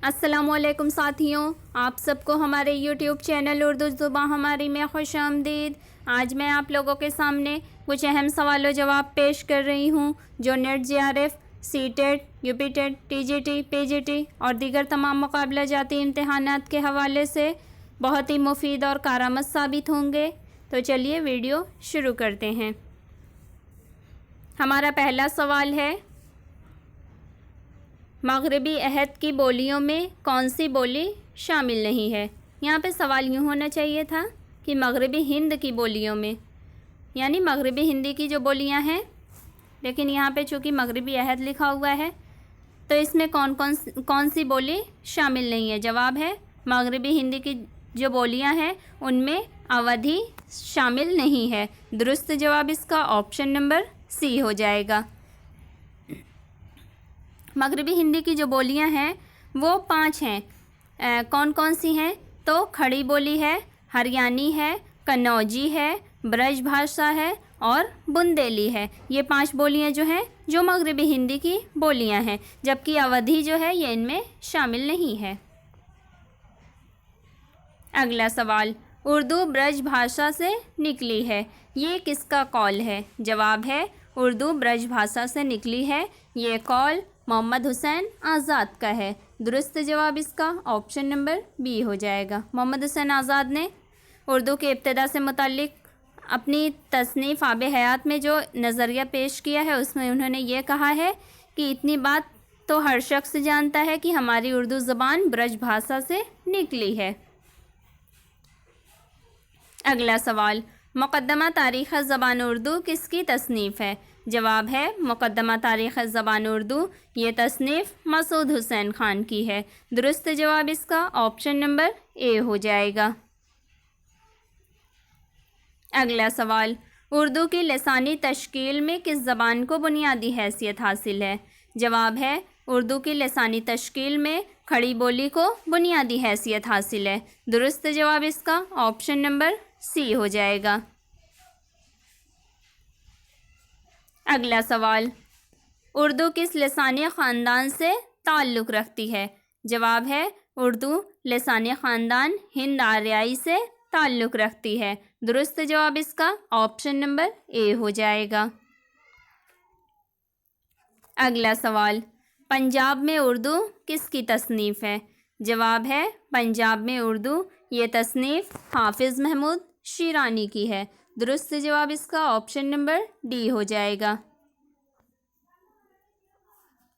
السلام علیکم ساتھیوں، آپ سب کو ہمارے یوٹیوب چینل اردو زبان ہماری میں خوش آمدید۔ آج میں آپ لوگوں کے سامنے کچھ اہم سوال و جواب پیش کر رہی ہوں جو NET J R F, C TET, U P TET, T G T, P G T اور دیگر تمام مقابلہ جاتی امتحانات کے حوالے سے بہت ہی مفید اور کارآمد ثابت ہوں گے۔ تو چلیے ویڈیو شروع کرتے ہیں۔ ہمارا پہلا سوال ہے، مغربی عہد کی بولیوں میں کون سی بولی شامل نہیں ہے؟ یہاں پہ سوال یوں ہونا چاہیے تھا کہ مغربی ہند کی بولیوں میں، یعنی مغربی ہندی کی جو بولیاں ہیں، لیکن یہاں پہ چونکہ مغربی عہد لکھا ہوا ہے تو اس میں کون سی بولی شامل نہیں ہے؟ جواب ہے مغربی ہندی کی جو بولیاں ہیں ان میں اودھی شامل نہیں ہے۔ درست جواب اس کا آپشن نمبر سی ہو جائے گا۔ مغربی ہندی کی جو بولیاں ہیں وہ 5 ہیں۔ کون کون سی ہیں؟ تو کھڑی بولی ہے، ہریانی ہے، کنوجی ہے، برج بھاشا ہے اور بندیلی ہے۔ یہ 5 بولیاں جو ہیں جو مغربی ہندی کی بولیاں ہیں، جبکہ اودھی جو ہے یہ ان میں شامل نہیں ہے۔ اگلا سوال، اردو برج بھاشا سے نکلی ہے، یہ کس کا قول ہے؟ جواب ہے اردو برج بھاشا سے نکلی ہے، یہ قول محمد حسین آزاد کا ہے۔ درست جواب اس کا آپشن نمبر بی ہو جائے گا۔ محمد حسین آزاد نے اردو کے ابتدا سے متعلق اپنی تصنیف آب حیات میں جو نظریہ پیش کیا ہے اس میں انہوں نے یہ کہا ہے کہ اتنی بات تو ہر شخص جانتا ہے کہ ہماری اردو زبان برج بھاشا سے نکلی ہے۔ اگلا سوال، مقدمہ تاریخ زبان اردو کس کی تصنیف ہے؟ جواب ہے مقدمہ تاریخ زبان اردو یہ تصنیف مسعود حسین خان کی ہے۔ درست جواب اس کا آپشن نمبر اے ہو جائے گا۔ اگلا سوال، اردو کی لسانی تشکیل میں کس زبان کو بنیادی حیثیت حاصل ہے؟ جواب ہے اردو کی لسانی تشکیل میں کھڑی بولی کو بنیادی حیثیت حاصل ہے۔ درست جواب اس کا آپشن نمبر سی ہو جائے گا۔ اگلا سوال، اردو کس لسانی خاندان سے تعلق رکھتی ہے؟ جواب ہے اردو لسانی خاندان ہند آریائی سے تعلق رکھتی ہے۔ درست جواب اس کا آپشن نمبر اے ہو جائے گا۔ اگلا سوال، پنجاب میں اردو کس کی تصنیف ہے؟ جواب ہے پنجاب میں اردو یہ تصنیف حافظ محمود شیرانی کی ہے۔ درست جواب اس کا آپشن نمبر ڈی ہو جائے گا۔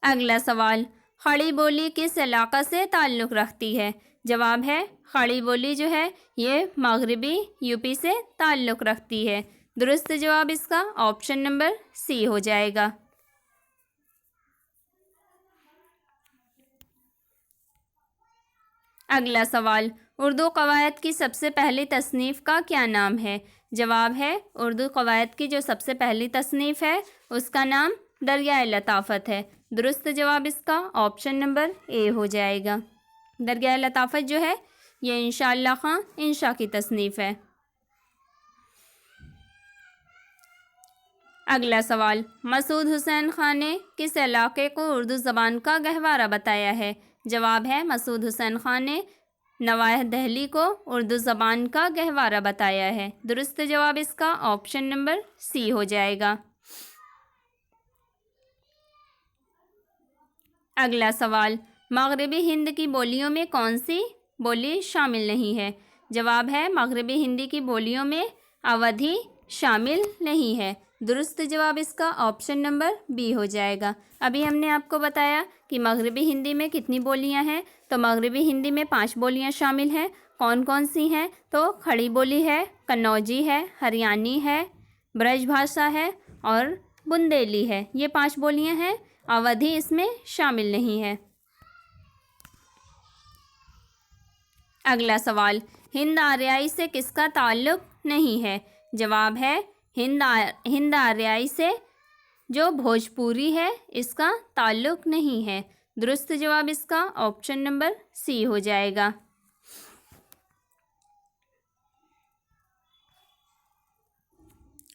اگلا سوال، کھڑی بولی کس علاقہ سے تعلق رکھتی ہے؟ جواب ہے کھڑی بولی جو ہے یہ مغربی یو پی سے تعلق رکھتی ہے۔ درست جواب اس کا آپشن نمبر سی ہو جائے گا۔ اگلا سوال، اردو قواعد کی سب سے پہلی تصنیف کا کیا نام ہے؟ جواب ہے اردو قواعد کی جو سب سے پہلی تصنیف ہے اس کا نام دریائے لطافت ہے۔ درست جواب اس کا آپشن نمبر اے ہو جائے گا۔ دریائے لطافت جو ہے یہ انشاءاللہ خان انشا کی تصنیف ہے۔ اگلا سوال، مسعود حسین خان نے کس علاقے کو اردو زبان کا گہوارہ بتایا ہے؟ جواب ہے مسعود حسین خان نے نواح دہلی کو اردو زبان کا گہوارہ بتایا ہے۔ درست جواب اس کا آپشن نمبر سی ہو جائے گا۔ اگلا سوال، مغربی ہند کی بولیوں میں کون سی بولی شامل نہیں ہے؟ جواب ہے مغربی ہندی کی بولیوں میں اودھی شامل نہیں ہے۔ درست جواب اس کا آپشن نمبر بی ہو جائے گا۔ ابھی ہم نے آپ کو بتایا کہ مغربی ہندی میں کتنی بولیاں ہیں، تو مغربی ہندی میں 5 بولیاں شامل ہیں۔ کون کون سی ہیں؟ تو کھڑی بولی ہے، کنوجی ہے، ہریانی ہے، برج بھاشا ہے اور بندیلی ہے۔ یہ 5 بولیاں ہیں، اودھی اس میں شامل نہیں ہے۔ اگلا سوال، ہند آریائی سے کس کا تعلق نہیں ہے؟ جواب ہے ہند آریائی سے جو بھوجپوری ہے اس کا تعلق نہیں ہے۔ درست جواب اس کا آپشن نمبر سی ہو جائے گا۔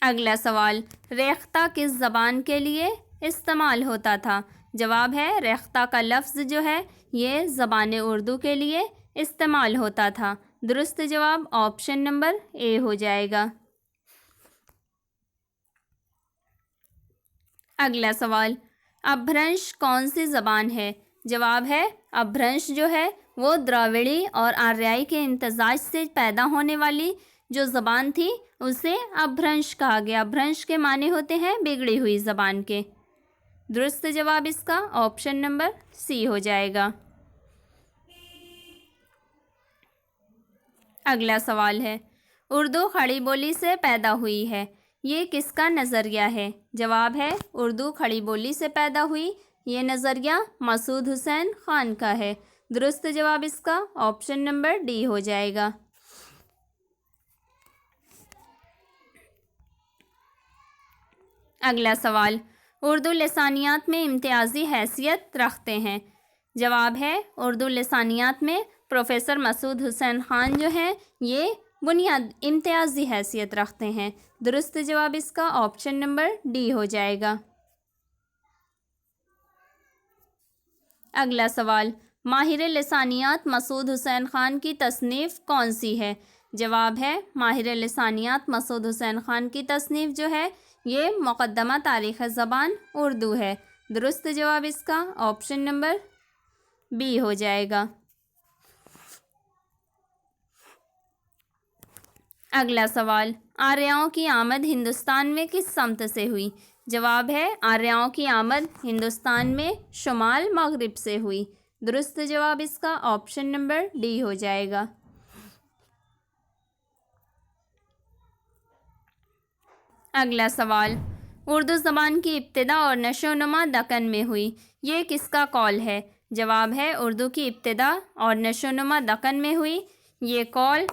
اگلا سوال، ریختہ کس زبان کے لیے استعمال ہوتا تھا؟ جواب ہے ریختہ کا لفظ جو ہے یہ زبان اردو کے لیے استعمال ہوتا تھا۔ درست جواب آپشن نمبر اے ہو جائے گا۔ اگلا سوال، اپبھرنش کون سی زبان ہے؟ جواب ہے اپبھرنش جو ہے وہ دراوڑی اور آریائی کے امتزاج سے پیدا ہونے والی جو زبان تھی اسے اپبھرنش کہا گیا۔ اپبھرنش کے معنی ہوتے ہیں بگڑی ہوئی زبان کے۔ درست جواب اس کا آپشن نمبر سی ہو جائے گا۔ اگلا سوال ہے، اردو کھڑی بولی سے پیدا ہوئی ہے، یہ کس کا نظریہ ہے؟ جواب ہے اردو کھڑی بولی سے پیدا ہوئی، یہ نظریہ مسعود حسین خان کا ہے۔ درست جواب اس کا آپشن نمبر ڈی ہو جائے گا۔ اگلا سوال، اردو لسانیات میں امتیازی حیثیت رکھتے ہیں۔ جواب ہے اردو لسانیات میں پروفیسر مسعود حسین خان جو ہیں یہ امتیازی حیثیت رکھتے ہیں۔ درست جواب اس کا آپشن نمبر ڈی ہو جائے گا۔ اگلا سوال، ماہر لسانیات مسعود حسین خان کی تصنیف کون سی ہے؟ جواب ہے ماہر لسانیات مسعود حسین خان کی تصنیف جو ہے یہ مقدمہ تاریخ زبان اردو ہے۔ درست جواب اس کا آپشن نمبر بی ہو جائے گا۔ اگلا سوال، آریاؤں کی آمد ہندوستان میں کس سمت سے ہوئی؟ جواب ہے آریاؤں کی آمد ہندوستان میں شمال مغرب سے ہوئی۔ درست جواب اس کا آپشن نمبر ڈی ہو جائے گا۔ اگلا سوال، اردو زبان کی ابتدا اور نشو و نما دکن میں ہوئی، یہ کس کا قول ہے؟ جواب ہے اردو کی ابتدا اور نشو و نما دکن میں ہوئی، یہ قول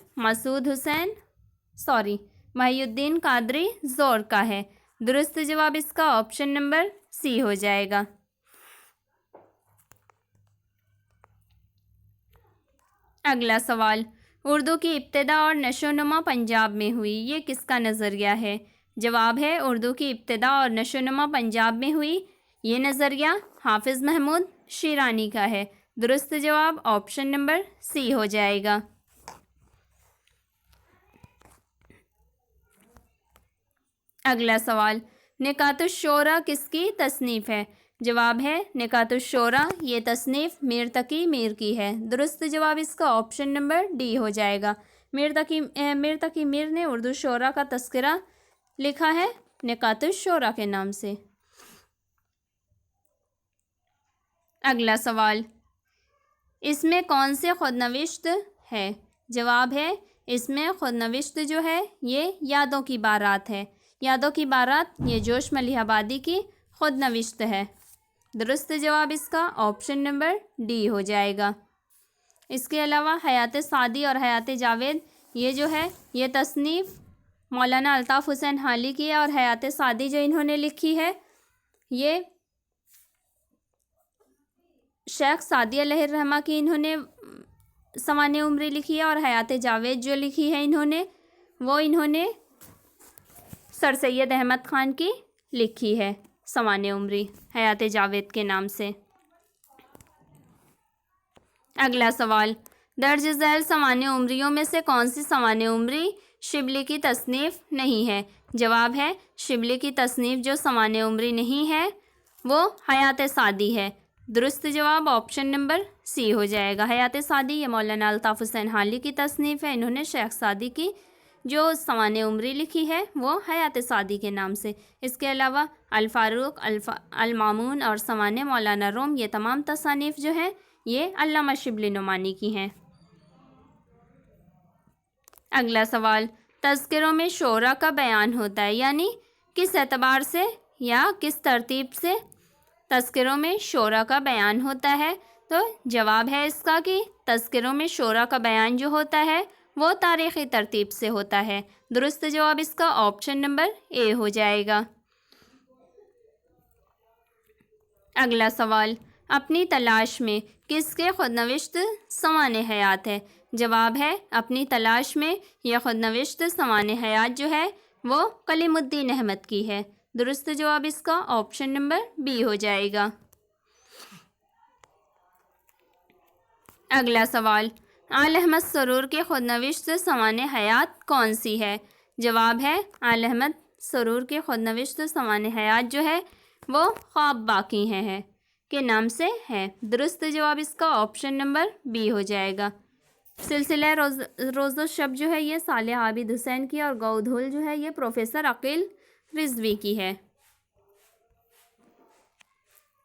محی الدین قادری زور کا ہے۔ درست جواب اس کا آپشن نمبر سی ہو جائے گا۔ اگلا سوال، اردو کی ابتدا اور نشو و نما پنجاب میں ہوئی، یہ کس کا نظریہ ہے؟ جواب ہے اردو کی ابتدا اور نشو و نما پنجاب میں ہوئی، یہ نظریہ حافظ محمود شیرانی کا ہے۔ درست جواب آپشن نمبر سی ہو جائے گا۔ اگلا سوال، نکات الشعراء کس کی تصنیف ہے؟ جواب ہے نکات الشعراء یہ تصنیف میر تقی میر کی ہے۔ درست جواب اس کا آپشن نمبر ڈی ہو جائے گا۔ میر تقی میر نے اردو شعراء کا تذکرہ لکھا ہے نکات الشعراء کے نام سے۔ اگلا سوال، اس میں کون سے خودنوشت ہے؟ جواب ہے اس میں خودنوشت جو ہے یہ یادوں کی بارات ہے۔ یادوں کی بارات یہ جوش ملیح آبادی کی خودنوشت ہے۔ درست جواب اس کا آپشن نمبر ڈی ہو جائے گا۔ اس کے علاوہ حیات سعدی اور حیات جاوید یہ جو ہے یہ تصنیف مولانا الطاف حسین حالی کی ہے، اور حیات سعدی جو انہوں نے لکھی ہے یہ شیخ سعدی علیہ الرحمہ کی انہوں نے سوانح عمری لکھی ہے، اور حیات جاوید جو لکھی ہے انہوں نے سر سید احمد خان کی لکھی ہے سوانح عمری حیات جاوید کے نام سے۔ اگلا سوال، درج ذیل سوانح عمریوں میں سے کون سی سوانح عمری شبلی کی تصنیف نہیں ہے؟ جواب ہے شبلی کی تصنیف جو سوانح عمری نہیں ہے وہ حیات سعدی ہے۔ درست جواب آپشن نمبر سی ہو جائے گا۔ حیات سعدی یہ مولانا الطاف حسین حالی کی تصنیف ہے، انہوں نے شیخ سعدی کی جو سوانح عمری لکھی ہے وہ حیات سعدی کے نام سے۔ اس کے علاوہ الفاروق، المامون اور سوانح مولانا روم یہ تمام تصانیف جو ہیں یہ علامہ شبلی نعمانی کی ہیں۔ اگلا سوال، تذکروں میں شعراء کا بیان ہوتا ہے، یعنی کس اعتبار سے یا کس ترتیب سے تذکروں میں شعراء کا بیان ہوتا ہے؟ تو جواب ہے اس کا کہ تذکروں میں شعراء کا بیان جو ہوتا ہے وہ تاریخی ترتیب سے ہوتا ہے۔ درست جواب اس کا آپشن نمبر اے ہو جائے گا۔ اگلا سوال، اپنی تلاش میں کس کے خودنوشت سوانح حیات ہے؟ جواب ہے اپنی تلاش میں یہ خودنوشت سوانح حیات جو ہے وہ کلیم الدین احمد کی ہے۔ درست جواب اس کا آپشن نمبر بی ہو جائے گا۔ اگلا سوال، آل احمد سرور کی خود نوشت سوانح حیات کون سی ہے؟ جواب ہے آل احمد سرور کی خود نوشت سوانح حیات جو ہے وہ خواب باقی ہیں کے نام سے ہے۔ درست جواب اس کا آپشن نمبر بی ہو جائے گا۔ سلسلہ روز و شب جو ہے یہ صالح عابد حسین کی اور گودھول جو ہے یہ پروفیسر عقیل رضوی کی ہے۔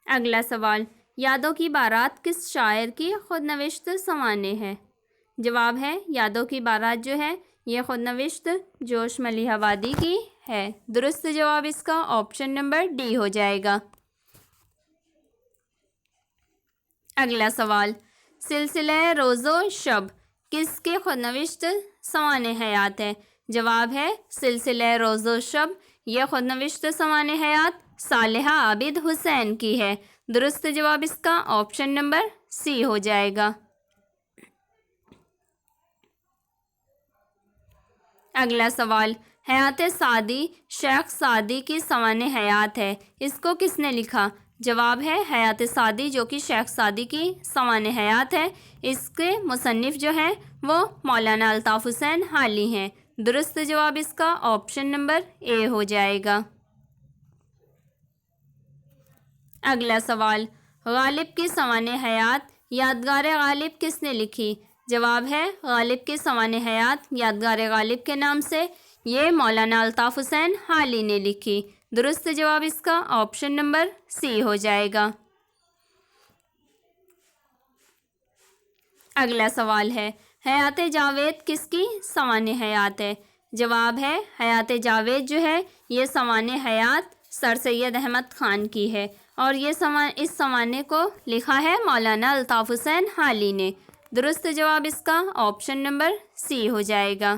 اگلا سوال، یادوں کی بارات کس شاعر کی خود نوشت سوانح ہے؟ جواب ہے یادوں کی بارات جو ہے یہ خود نوشت جوش ملیح آبادی کی ہے۔ درست جواب اس کا آپشن نمبر ڈی ہو جائے گا۔ اگلا سوال، سلسلہ روز و شب کس کے خود نوشت سوانح حیات ہے؟ جواب ہے سلسلہ روز و شب یہ خود نوشت سوانح حیات صالح عابد حسین کی ہے۔ درست جواب اس کا آپشن نمبر سی ہو جائے گا۔ اگلا سوال، حیات سعدی شیخ سعدی کی سوانح حیات ہے، اس کو کس نے لکھا؟ جواب ہے حیات سعدی جو کہ شیخ سعدی کی سوانح حیات ہے، اس کے مصنف جو ہیں وہ مولانا الطاف حسین حالی ہیں۔ درست جواب اس کا آپشن نمبر اے ہو جائے گا۔ اگلا سوال، غالب کی سوانح حیات یادگار غالب کس نے لکھی؟ جواب ہے غالب کی سوانح حیات یادگار غالب کے نام سے یہ مولانا الطاف حسین حالی نے لکھی۔ درست جواب اس کا آپشن نمبر سی ہو جائے گا۔ اگلا سوال ہے، حیات جاوید کس کی سوانح حیات ہے؟ جواب ہے حیات جاوید جو ہے یہ سوانح حیات سر سید احمد خان کی ہے اور یہ اس سوانح کو لکھا ہے مولانا الطاف حسین حالی نے۔ درست جواب اس کا آپشن نمبر سی ہو جائے گا۔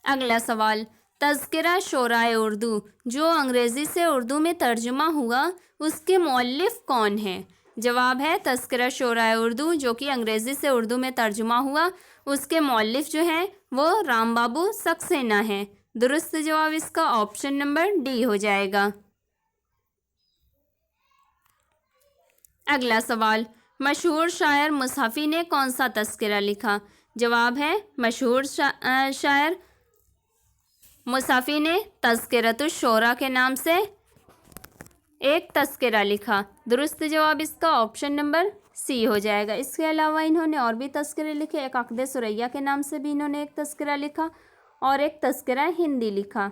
اگلا سوال، تذکرہ شعرائے اردو جو انگریزی سے اردو میں ترجمہ ہوا اس کے مؤلف کون ہیں؟ جواب ہے تذکرہ شعرائے اردو جو کہ انگریزی سے اردو میں ترجمہ ہوا اس کے مؤلف جو ہیں وہ رام بابو سکسینہ ہیں۔ درست جواب اس کا آپشن نمبر ڈی ہو جائے گا۔ اگلا سوال، مشہور شاعر مصحفی نے کون سا تذکرہ لکھا؟ جواب ہے مشہور شاعر مصحفی نے تذکرۃ الشعراء کے نام سے ایک تذکرہ لکھا۔ درست جواب اس کا آپشن نمبر سی ہو جائے گا۔ اس کے علاوہ انہوں نے اور بھی تذکرے لکھے، ایک عقد ثریا کے نام سے بھی انہوں نے ایک تذکرہ لکھا اور ایک تذکرہ ہندی لکھا۔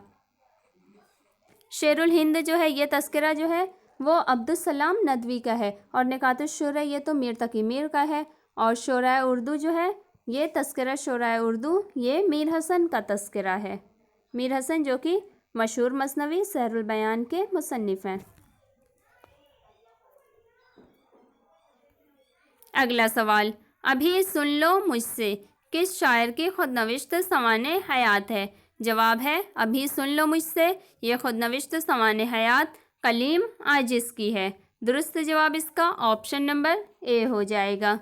شعر الہند جو ہے یہ تذکرہ جو ہے وہ عبدالسلام ندوی کا ہے اور نکات الشعراء یہ تو میر تقی میر کا ہے اور شعرائے اردو جو ہے یہ تذکرہ شعرائے اردو یہ میر حسن کا تذکرہ ہے۔ میر حسن جو کہ مشہور مثنوی سحر البیان کے مصنف ہیں۔ اگلا سوال، ابھی سن لو مجھ سے کس شاعر کی خود نوشت سوانح حیات ہے؟ جواب ہے ابھی سن لو مجھ سے یہ خود نوشت سوانح حیات کلیم عاجز کی ہے۔ درست جواب اس کا آپشن نمبر اے ہو جائے گا۔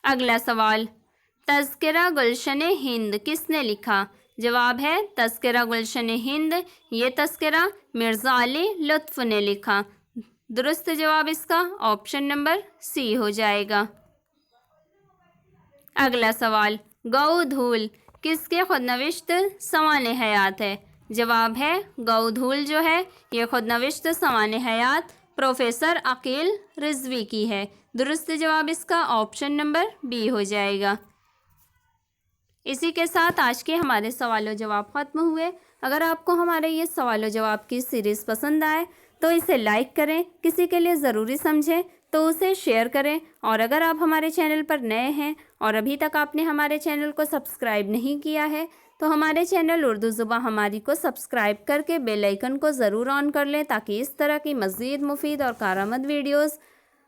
اگلا سوال، تذکرہ گلشن ہند کس نے لکھا؟ جواب ہے تذکرہ گلشن ہند یہ تذکرہ مرزا علی لطف نے لکھا۔ درست جواب اس کا آپشن نمبر سی ہو جائے گا۔ اگلا سوال، گودھول کس کے خود نوشت سوانح حیات ہے؟ جواب ہے گودھول جو ہے یہ خود نوشت سوانح حیات پروفیسر عقیل رضوی کی ہے۔ درست جواب اس کا آپشن نمبر بی ہو جائے گا۔ اسی کے ساتھ آج کے ہمارے سوال و جواب ختم ہوئے۔ اگر آپ کو ہمارے یہ سوال و جواب کی سیریز پسند آئے تو اسے لائک کریں، کسی کے لیے ضروری سمجھیں تو اسے شیئر کریں، اور اگر آپ ہمارے چینل پر نئے ہیں اور ابھی تک آپ نے ہمارے چینل کو سبسکرائب نہیں کیا ہے تو ہمارے چینل اردو زبان ہماری کو سبسکرائب کر کے بیل آئیکن کو ضرور آن کر لیں تاکہ اس طرح کی مزید مفید اور کارآمد ویڈیوز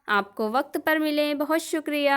آپ کو وقت پر ملیں۔ بہت شکریہ۔